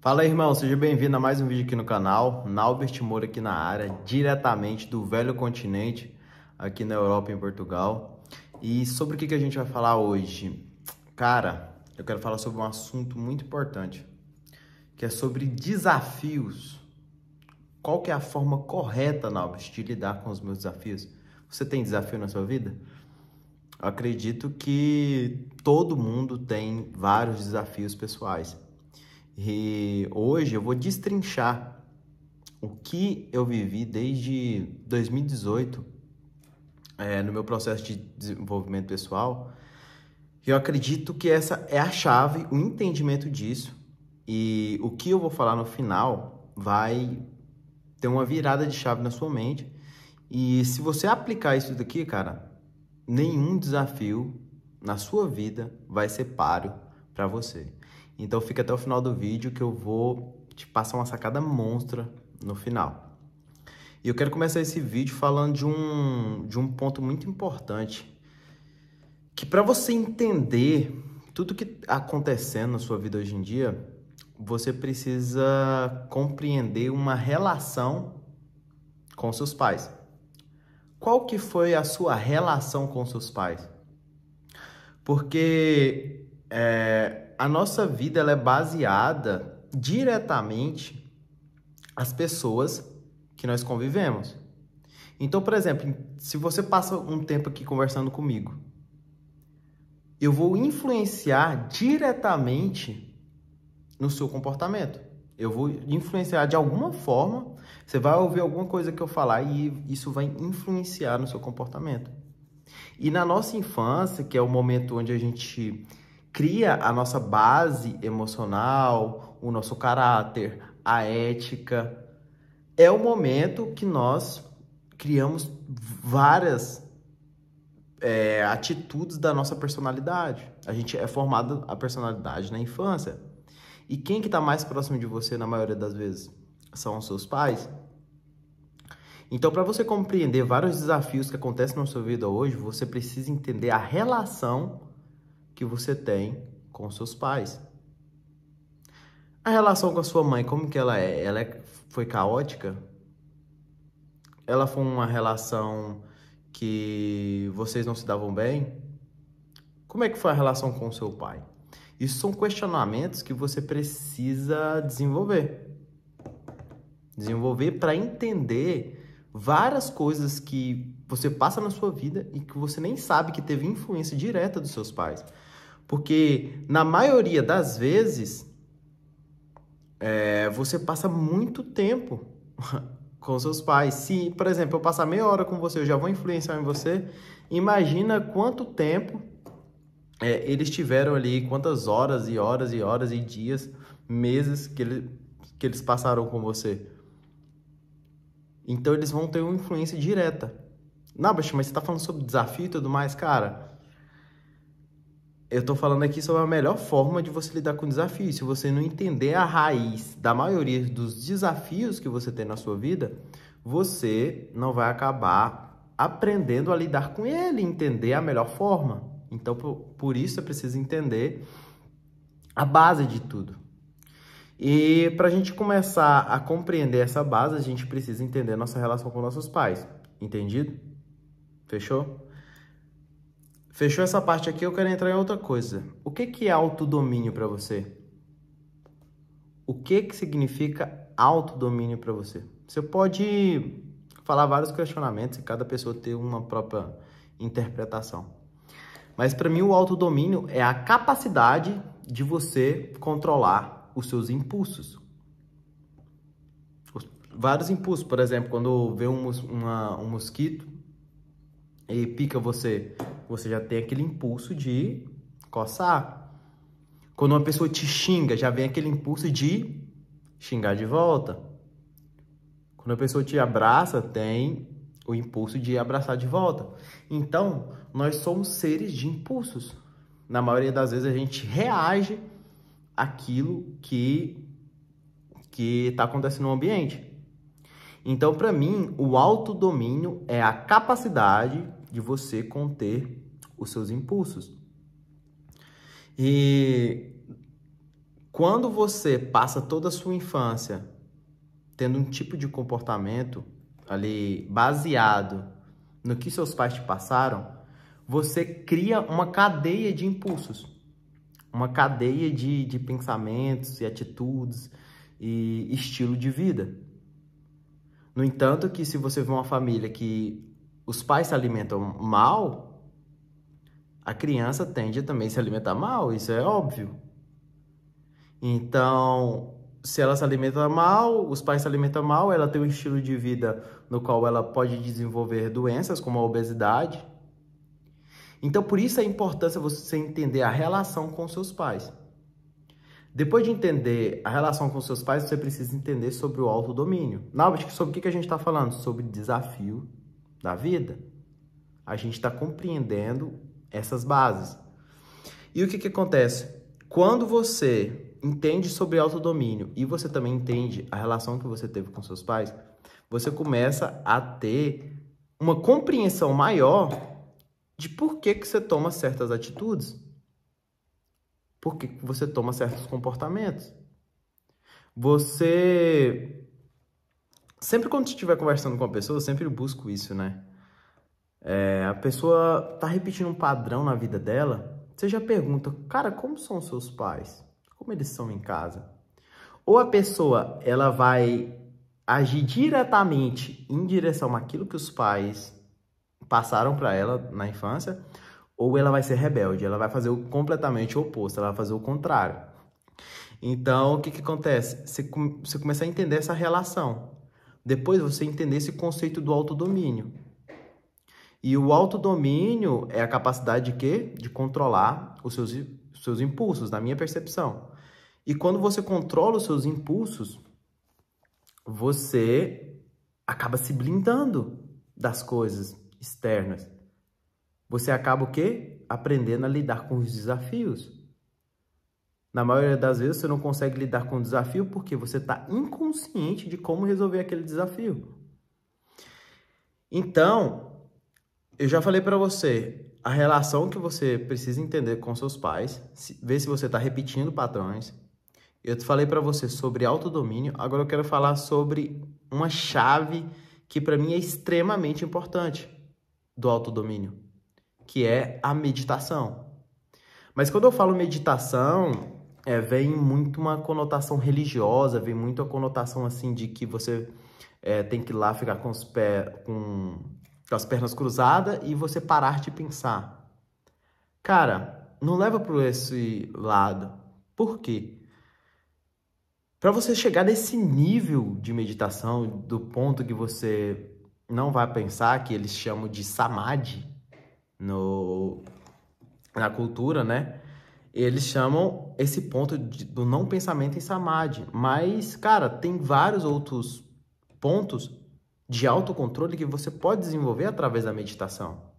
Fala aí, irmão, seja bem-vindo a mais um vídeo aqui no canal. Naubert Moura aqui na área, diretamente do velho continente, aqui na Europa, em Portugal. E sobre o que a gente vai falar hoje? Cara, eu quero falar sobre um assunto muito importante, que é sobre desafios. Qual que é a forma correta, Naubert, de lidar com os meus desafios? Você tem desafio na sua vida? Eu acredito que todo mundo tem vários desafios pessoais. E hoje eu vou destrinchar o que eu vivi desde 2018, no meu processo de desenvolvimento pessoal. E eu acredito que essa é a chave, o entendimento disso. E o que eu vou falar no final vai ter uma virada de chave na sua mente. E se você aplicar isso daqui, cara, nenhum desafio na sua vida vai ser páreo para você. Então fica até o final do vídeo que eu vou te passar uma sacada monstra no final. E eu quero começar esse vídeo falando de um ponto muito importante, que para você entender tudo que está acontecendo na sua vida hoje em dia, você precisa compreender uma relação com seus pais. Qual que foi a sua relação com seus pais? Porque a nossa vida ela é baseada diretamente às pessoas que nós convivemos. Então, por exemplo, se você passa um tempo aqui conversando comigo, eu vou influenciar diretamente no seu comportamento. Eu vou influenciar de alguma forma, você vai ouvir alguma coisa que eu falar e isso vai influenciar no seu comportamento. E na nossa infância, que é o momento onde a gente cria a nossa base emocional, o nosso caráter, a ética, é o momento que nós criamos várias atitudes da nossa personalidade. A gente é formado a personalidade na infância. E quem que está mais próximo de você na maioria das vezes? São os seus pais. Então, para você compreender vários desafios que acontecem na sua vida hoje, você precisa entender a relação que você tem com seus pais. A relação com a sua mãe, como que ela é? Foi caótica? Ela foi uma relação que vocês não se davam bem? Como é que foi a relação com o seu pai? Isso são questionamentos que você precisa desenvolver. Desenvolver para entender várias coisas que você passa na sua vida e que você nem sabe que teve influência direta dos seus pais. Porque, na maioria das vezes, você passa muito tempo com seus pais. Se, por exemplo, eu passar meia hora com você, eu já vou influenciar em você. Imagina quanto tempo eles tiveram ali, quantas horas e horas e horas e dias, meses que eles passaram com você. Então, eles vão ter uma influência direta. Não, mas você tá falando sobre desafio e tudo mais, cara. Eu tô falando aqui sobre a melhor forma de você lidar com desafio. Se você não entender a raiz da maioria dos desafios que você tem na sua vida, você não vai acabar aprendendo a lidar com ele, entender a melhor forma. Então, por isso, você precisa entender a base de tudo. E para a gente começar a compreender essa base, a gente precisa entender a nossa relação com nossos pais. Entendido? Fechou? Fechou essa parte aqui, eu quero entrar em outra coisa. O que é autodomínio para você? O que significa autodomínio para você? Você pode falar vários questionamentos e cada pessoa ter uma própria interpretação. Mas para mim o autodomínio é a capacidade de você controlar os seus impulsos. Vários impulsos, por exemplo, quando vê um mosquito e pica você, você já tem aquele impulso de coçar. Quando uma pessoa te xinga, já vem aquele impulso de xingar de volta. Quando a pessoa te abraça, tem o impulso de abraçar de volta. Então, nós somos seres de impulsos. Na maioria das vezes, a gente reage àquilo que está acontecendo no ambiente. Então, para mim, o autodomínio é a capacidade de você conter os seus impulsos. E quando você passa toda a sua infância tendo um tipo de comportamento ali baseado no que seus pais te passaram, você cria uma cadeia de impulsos, uma cadeia de pensamentos e atitudes e estilo de vida. No entanto, que se você vê uma família que os pais se alimentam mal, a criança tende a também se alimentar mal, isso é óbvio. Então, se ela se alimenta mal, os pais se alimentam mal, ela tem um estilo de vida no qual ela pode desenvolver doenças como a obesidade. Então, por isso a importância de você entender a relação com seus pais. Depois de entender a relação com seus pais, você precisa entender sobre o autodomínio. Sobre o que a gente está falando? Sobre desafio da vida. A gente está compreendendo essas bases. E o que acontece? Quando você entende sobre autodomínio e você também entende a relação que você teve com seus pais, você começa a ter uma compreensão maior de por que você toma certas atitudes. Por que você toma certos comportamentos. Você... Sempre quando estiver conversando com a pessoa, eu sempre busco isso, né? A pessoa tá repetindo um padrão na vida dela, você já pergunta, cara, como são os seus pais? Como eles são em casa? Ou a pessoa, ela vai agir diretamente em direção àquilo que os pais passaram para ela na infância, ou ela vai ser rebelde, ela vai fazer completamente o oposto, ela vai fazer o contrário. Então, o que acontece? Você começa a entender essa relação. Depois você entender esse conceito do autodomínio. E o autodomínio é a capacidade de quê? De controlar os seus impulsos, na minha percepção. E quando você controla os seus impulsos, você acaba se blindando das coisas externas. Você acaba o quê? Aprendendo a lidar com os desafios. Na maioria das vezes você não consegue lidar com o desafio porque você está inconsciente de como resolver aquele desafio. Então, eu já falei para você a relação que você precisa entender com seus pais, ver se você está repetindo padrões. Eu falei para você sobre autodomínio, agora eu quero falar sobre uma chave que para mim é extremamente importante do autodomínio, que é a meditação. Mas quando eu falo meditação, vem muito uma conotação religiosa, vem muito a conotação assim de que você tem que ir lá ficar com as pernas cruzadas e você parar de pensar. Cara, não leva para esse lado. Por quê? Para você chegar nesse nível de meditação, do ponto que você não vai pensar, que eles chamam de samadhi na cultura, né? Eles chamam esse ponto do não pensamento em samadhi. Mas, cara, tem vários outros pontos de autocontrole que você pode desenvolver através da meditação.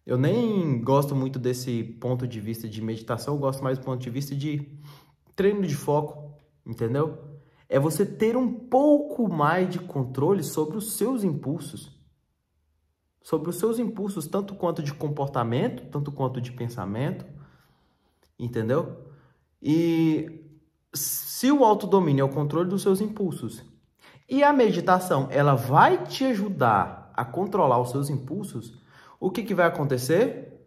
Eu nem gosto muito desse ponto de vista de meditação, eu gosto mais do ponto de vista de treino de foco, entendeu? É você ter um pouco mais de controle sobre os seus impulsos. Sobre os seus impulsos, tanto quanto de comportamento, tanto quanto de pensamento, entendeu? E se o autodomínio é o controle dos seus impulsos e a meditação, ela vai te ajudar a controlar os seus impulsos, o que vai acontecer?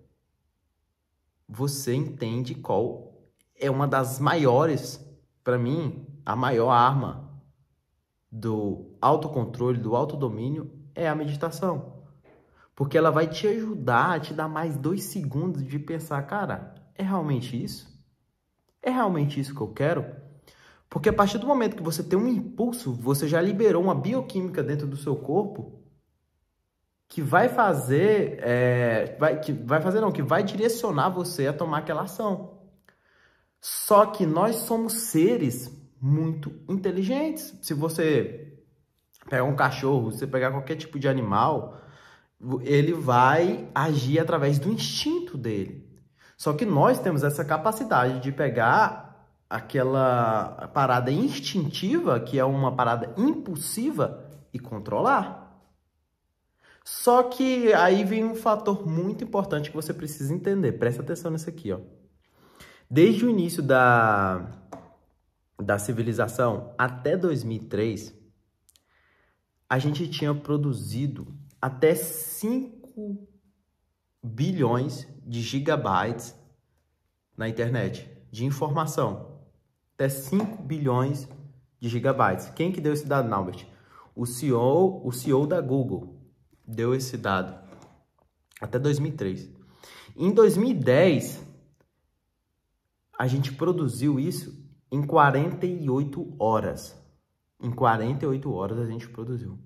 Você entende qual é uma das maiores, para mim, a maior arma do autocontrole, do autodomínio, é a meditação. Porque ela vai te ajudar a te dar mais 2 segundos de pensar, cara, é realmente isso? É realmente isso que eu quero? Porque a partir do momento que você tem um impulso, você já liberou uma bioquímica dentro do seu corpo que vai fazer, que vai direcionar você a tomar aquela ação. Só que nós somos seres muito inteligentes. Se você pegar um cachorro, se você pegar qualquer tipo de animal, ele vai agir através do instinto dele. Só que nós temos essa capacidade de pegar aquela parada instintiva, que é uma parada impulsiva, e controlar. Só que aí vem um fator muito importante que você precisa entender. Presta atenção nisso aqui, ó. Desde o início da da civilização, até 2003, a gente tinha produzido até 5 bilhões de gigabytes na internet de informação. Até 5 bilhões de gigabytes. Quem que deu esse dado, Naubert? O CEO da Google deu esse dado. Até 2003. Em 2010, a gente produziu isso em 48 horas. Em 48 horas a gente produziu.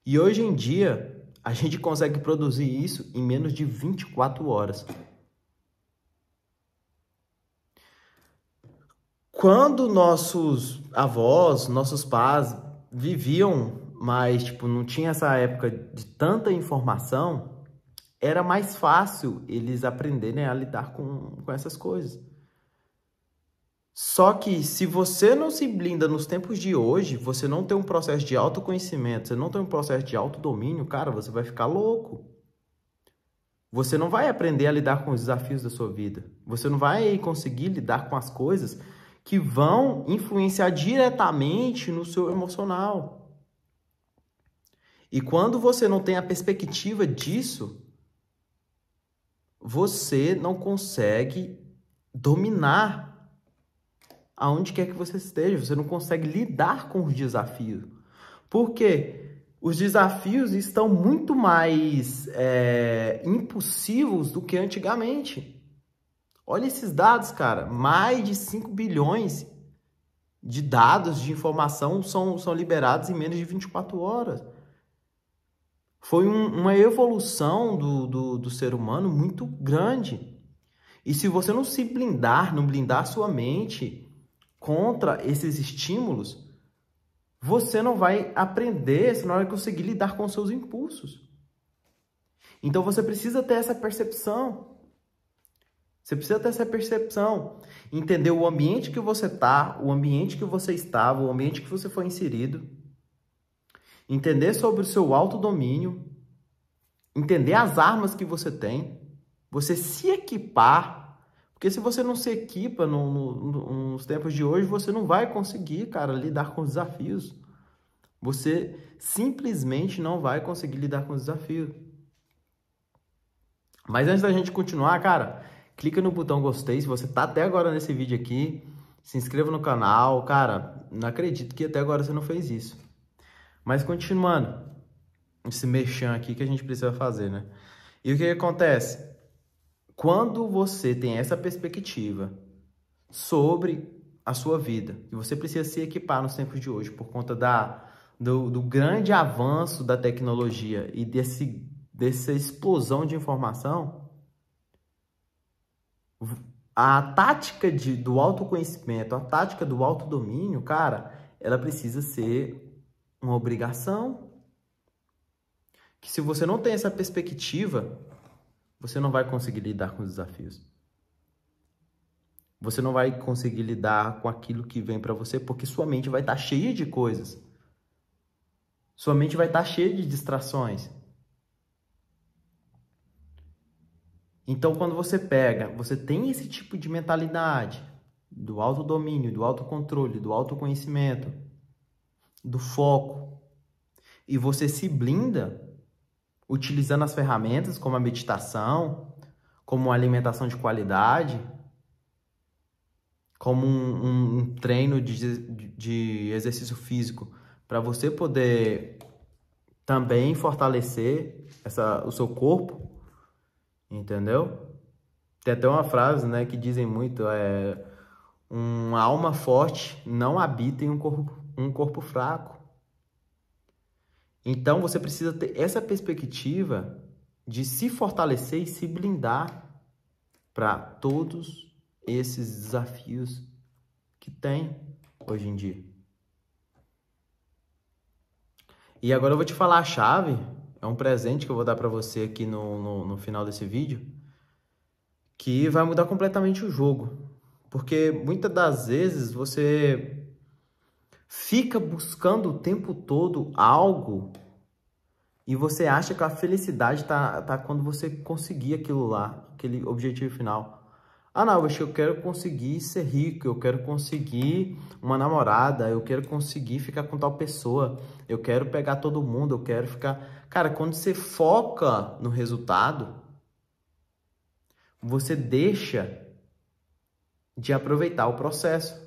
E hoje em dia, a gente consegue produzir isso em menos de 24 horas. Quando nossos avós, nossos pais viviam, mas tipo, não tinha essa época de tanta informação, era mais fácil eles aprenderem a lidar com essas coisas. Só que se você não se blinda nos tempos de hoje, você não tem um processo de autoconhecimento, você não tem um processo de autodomínio, cara, você vai ficar louco. Você não vai aprender a lidar com os desafios da sua vida. Você não vai conseguir lidar com as coisas que vão influenciar diretamente no seu emocional. E quando você não tem a perspectiva disso, você não consegue dominar aonde quer que você esteja. Você não consegue lidar com os desafios. Por quê? Os desafios estão muito mais impulsivos do que antigamente. Olha esses dados, cara. Mais de 5 bilhões de dados, de informação são liberados em menos de 24 horas. Foi uma evolução do ser humano muito grande. E se você não se blindar, não blindar sua mente contra esses estímulos, você não vai aprender, você não vai conseguir lidar com seus impulsos. Então você precisa ter essa percepção. Você precisa ter essa percepção. Entender o ambiente que você está, o ambiente que você estava, o ambiente que você foi inserido. Entender sobre o seu autodomínio. Entender as armas que você tem. Você se equipar. Porque se você não se equipa nos tempos de hoje, você não vai conseguir, cara, lidar com os desafios. Você simplesmente não vai conseguir lidar com os desafios. Mas antes da gente continuar, cara, clica no botão gostei. Se você tá até agora nesse vídeo aqui, se inscreva no canal. Cara, não acredito que até agora você não fez isso. Mas continuando, esse merchan aqui que a gente precisa fazer, né? E o que acontece? Quando você tem essa perspectiva sobre a sua vida, e você precisa se equipar nos tempos de hoje por conta do grande avanço da tecnologia e dessa explosão de informação, a tática do autoconhecimento, a tática do autodomínio, cara, ela precisa ser uma obrigação. Que se você não tem essa perspectiva, você não vai conseguir lidar com os desafios. Você não vai conseguir lidar com aquilo que vem para você, porque sua mente vai estar cheia de coisas. Sua mente vai estar cheia de distrações. Então, quando você tem esse tipo de mentalidade do autodomínio, do autocontrole, do autoconhecimento, do foco, e você se blinda utilizando as ferramentas como a meditação, como a alimentação de qualidade, como um treino de exercício físico, para você poder também fortalecer o seu corpo, entendeu? Tem até uma frase, né, que dizem muito, uma alma forte não habita em um corpo fraco. Então, você precisa ter essa perspectiva de se fortalecer e se blindar para todos esses desafios que tem hoje em dia. E agora eu vou te falar a chave, é um presente que eu vou dar para você aqui no final desse vídeo, que vai mudar completamente o jogo. Porque muitas das vezes você fica buscando o tempo todo algo e você acha que a felicidade tá quando você conseguir aquilo lá, aquele objetivo final. Ah, não, eu quero conseguir ser rico, eu quero conseguir uma namorada, eu quero conseguir ficar com tal pessoa, eu quero pegar todo mundo, eu quero ficar... Cara, quando você foca no resultado, você deixa de aproveitar o processo.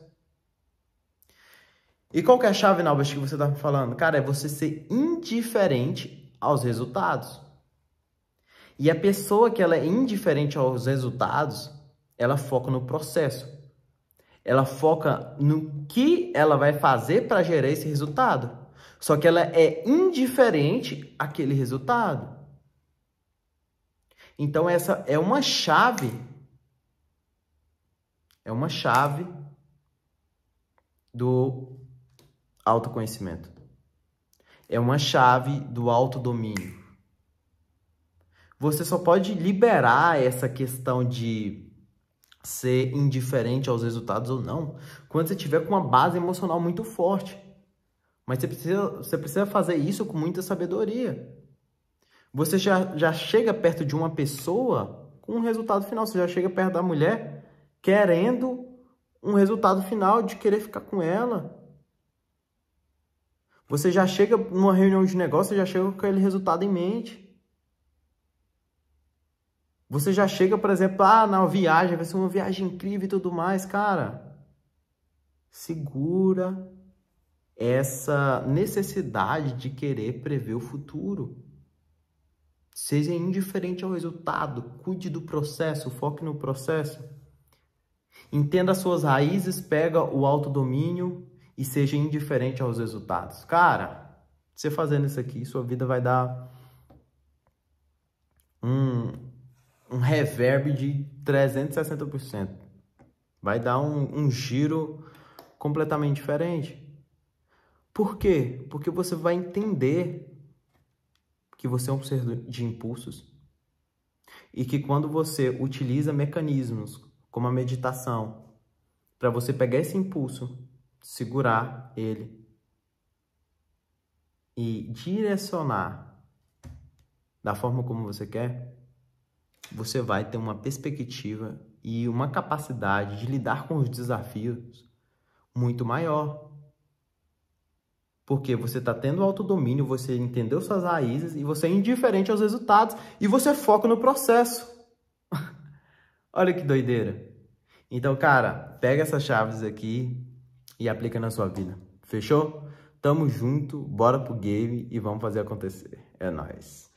E qual que é a chave, Nalbert, que você tá me falando? Cara, é você ser indiferente aos resultados. E a pessoa que ela é indiferente aos resultados, ela foca no processo. Ela foca no que ela vai fazer para gerar esse resultado. Só que ela é indiferente àquele resultado. Então essa é uma chave. É uma chave do autoconhecimento. É uma chave do autodomínio. Você só pode liberar essa questão de ser indiferente aos resultados ou não quando você tiver com uma base emocional muito forte. Mas você precisa fazer isso com muita sabedoria. Você já chega perto de uma pessoa com um resultado final. Você já chega perto da mulher querendo um resultado final de querer ficar com ela. Você já chega numa reunião de negócio, você já chega com aquele resultado em mente. Você já chega, por exemplo, na viagem, vai ser uma viagem incrível e tudo mais. Cara, segura essa necessidade de querer prever o futuro. Seja indiferente ao resultado, cuide do processo, foque no processo. Entenda as suas raízes, pega o autodomínio e seja indiferente aos resultados. Cara, você fazendo isso aqui, sua vida vai dar um reverb de 360%. Vai dar um giro completamente diferente. Por quê? Porque você vai entender que você é um ser de impulsos e que quando você utiliza mecanismos como a meditação para você pegar esse impulso, segurar ele e direcionar da forma como você quer, você vai ter uma perspectiva e uma capacidade de lidar com os desafios muito maior. Porque você está tendo autodomínio, você entendeu suas raízes e você é indiferente aos resultados e você foca no processo. Olha que doideira. Então, cara, pega essas chaves aqui e aplica na sua vida. Fechou? Tamo junto, bora pro game e vamos fazer acontecer. É nóis.